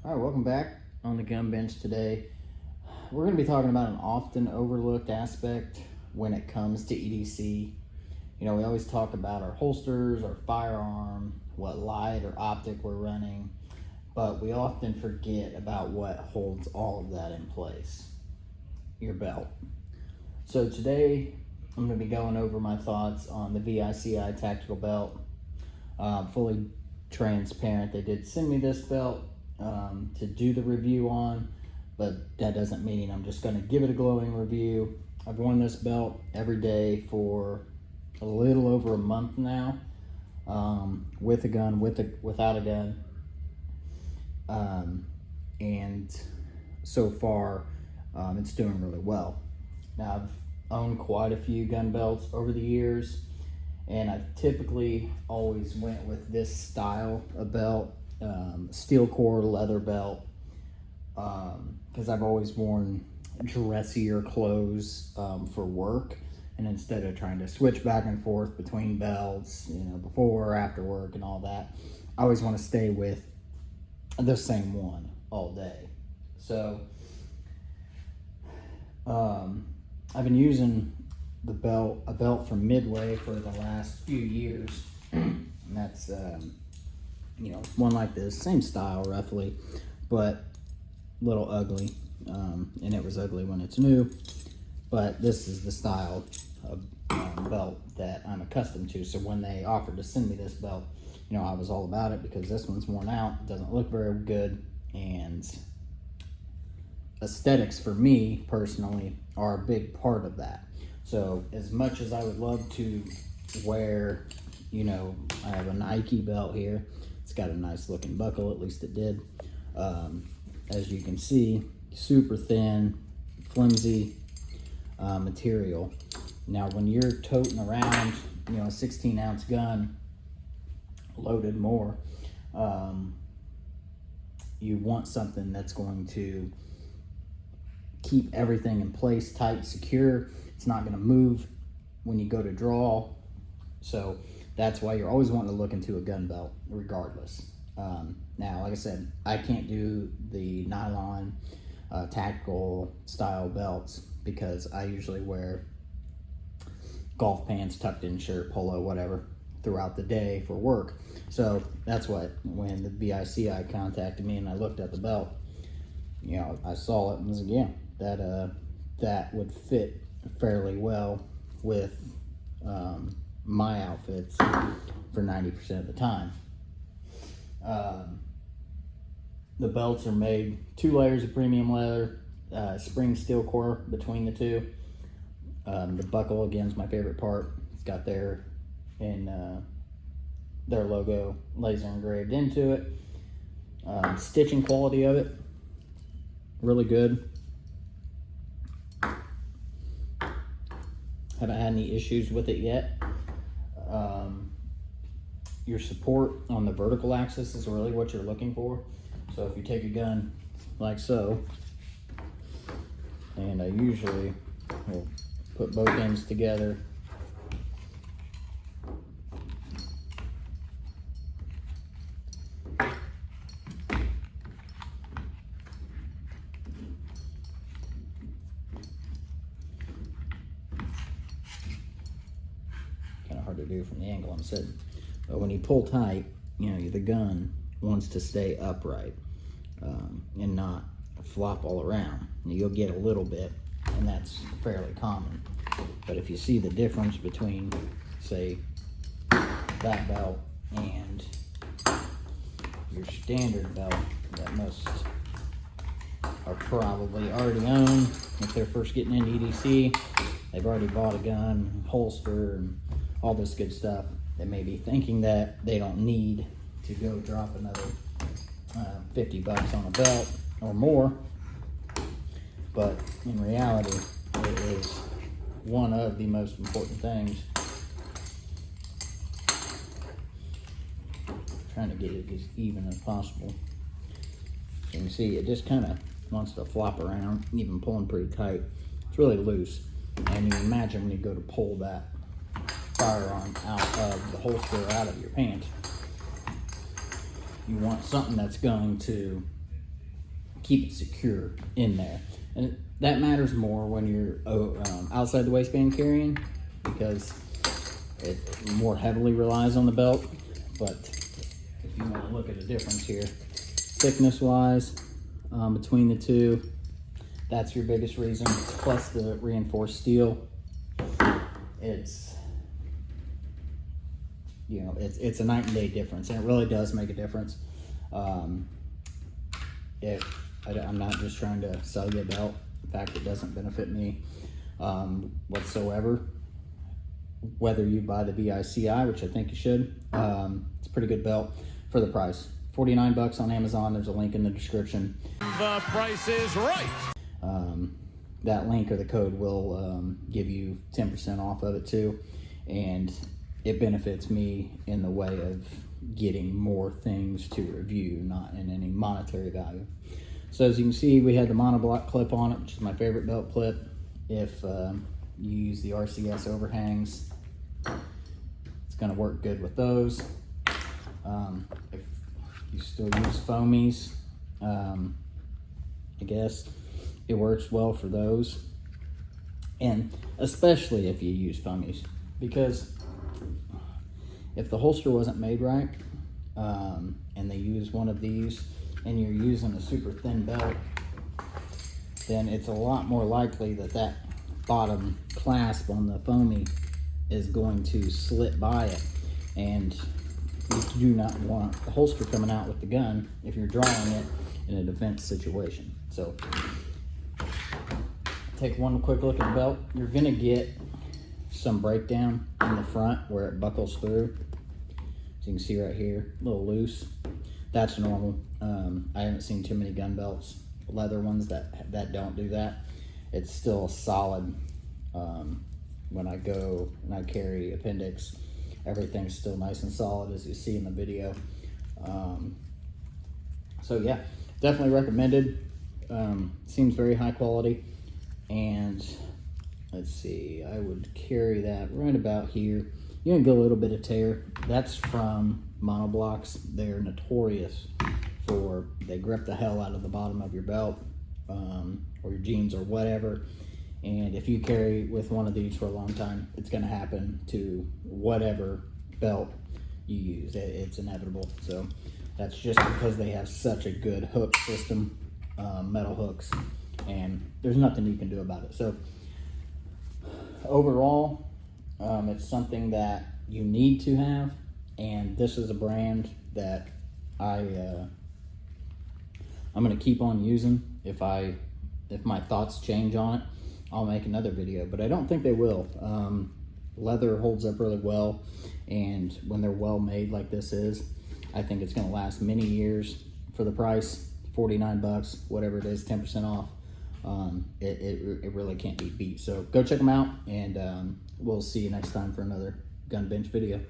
All right, welcome back on the gun bench today. We're going to be talking about an often overlooked aspect when it comes to EDC. You know, we always talk about our holsters, our firearm, what light or optic we're running, but we often forget about what holds all of that in place, your belt. So today I'm going to be going over my thoughts on the VICI tactical belt. Fully transparent, they did send me this belt to do the review on, but that doesn't mean I'm just going to give it a glowing review. I've worn this belt every day for a little over a month now, with a gun, without a gun, and so far it's doing really well. Now, I've owned quite a few gun belts over the years, and I've typically always went with this style of belt, steel core leather belt, because I've always worn dressier clothes for work, and instead of trying to switch back and forth between belts, you know, before or after work and all that, I always want to stay with the same one all day. So I've been using a belt from Midway for the last few years, and that's you know, one like this, same style roughly, but a little ugly, and it was ugly when it's new, but this is the style of belt that I'm accustomed to. So when they offered to send me this belt, you know, I was all about it, because this one's worn out, doesn't look very good, and aesthetics for me personally are a big part of that. So as much as I would love to wear, you know, I have a Nike belt here. It's got a nice looking buckle, at least it did. As you can see, super thin, flimsy material. Now, when you're toting around, you know, a 16-ounce gun loaded more, you want something that's going to keep everything in place, tight, secure. It's not going to move when you go to draw. So that's why you're always wanting to look into a gun belt regardless. Now, like I said, I can't do the nylon tactical style belts, because I usually wear golf pants, tucked in shirt, polo, whatever, throughout the day for work. So that's what, when the VICI contacted me and I looked at the belt, you know, I saw it and was like, yeah, that would fit fairly well with my outfits for 90% of the time. The belts are made 2 layers of premium leather, spring steel core between the two. The buckle, again, is my favorite part. It's got their logo laser engraved into it. Stitching quality of it, really good. Haven't had any issues with it yet. Your support on the vertical axis is really what you're looking for. So if you take a gun like so, and I usually will put both ends together, kind of hard to do from the angle I'm sitting. But when you pull tight, you know, the gun wants to stay upright and not flop all around. You'll get a little bit, and that's fairly common. But if you see the difference between, say, that belt and your standard belt that most are probably already own, if they're first getting into EDC, they've already bought a gun, holster, and all this good stuff. They may be thinking that they don't need to go drop another $50 on a belt or more, but in reality, it is one of the most important things. Trying to get it as even as possible. You can see it just kind of wants to flop around, even pulling pretty tight. It's really loose, and you can imagine when you go to pull that firearm out of the holster or out of your pants, you want something that's going to keep it secure in there. And that matters more when you're outside the waistband carrying, because it more heavily relies on the belt. But if you want to look at a difference here, thickness wise, between the two, that's your biggest reason, plus the reinforced steel. It's, you know, it's a night and day difference, and it really does make a difference. I'm not just trying to sell you a belt. In fact, it doesn't benefit me whatsoever. Whether you buy the VICI, which I think you should, it's a pretty good belt for the price. $49 on Amazon. There's a link in the description. The price is right. That link or the code will give you 10% off of it too, and it benefits me in the way of getting more things to review, not in any monetary value. So as you can see, we had the monoblock clip on it, which is my favorite belt clip. If you use the RCS overhangs, it's going to work good with those. If you still use foamies, I guess it works well for those, and especially if you use foamies, because if the holster wasn't made right, and they use one of these and you're using a super thin belt, then it's a lot more likely that that bottom clasp on the foamy is going to slip by it, and you do not want the holster coming out with the gun if you're drawing it in a defense situation. So take one quick look at the belt. You're gonna get some breakdown in the front where it buckles through. So you can see right here, a little loose. That's normal. I haven't seen too many gun belts, leather ones, that don't do that. It's still solid. When I go and I carry appendix, everything's still nice and solid, as you see in the video. So yeah, definitely recommended. Seems very high quality, and let's see, I would carry that right about here. You can get a little bit of tear. That's from monoblocks. They're notorious for, they grip the hell out of the bottom of your belt, or your jeans or whatever. And if you carry with one of these for a long time, it's going to happen to whatever belt you use. It's inevitable. So that's just because they have such a good hook system, metal hooks, and there's nothing you can do about it. So overall, it's something that you need to have, and this is a brand that I'm going to keep on using. If my thoughts change on it, I'll make another video, but I don't think they will. Leather holds up really well, and when they're well made like this is, I think it's going to last many years for the price. $49, whatever it is, 10% off. It really can't be beat. So go check them out, and we'll see you next time for another gun bench video.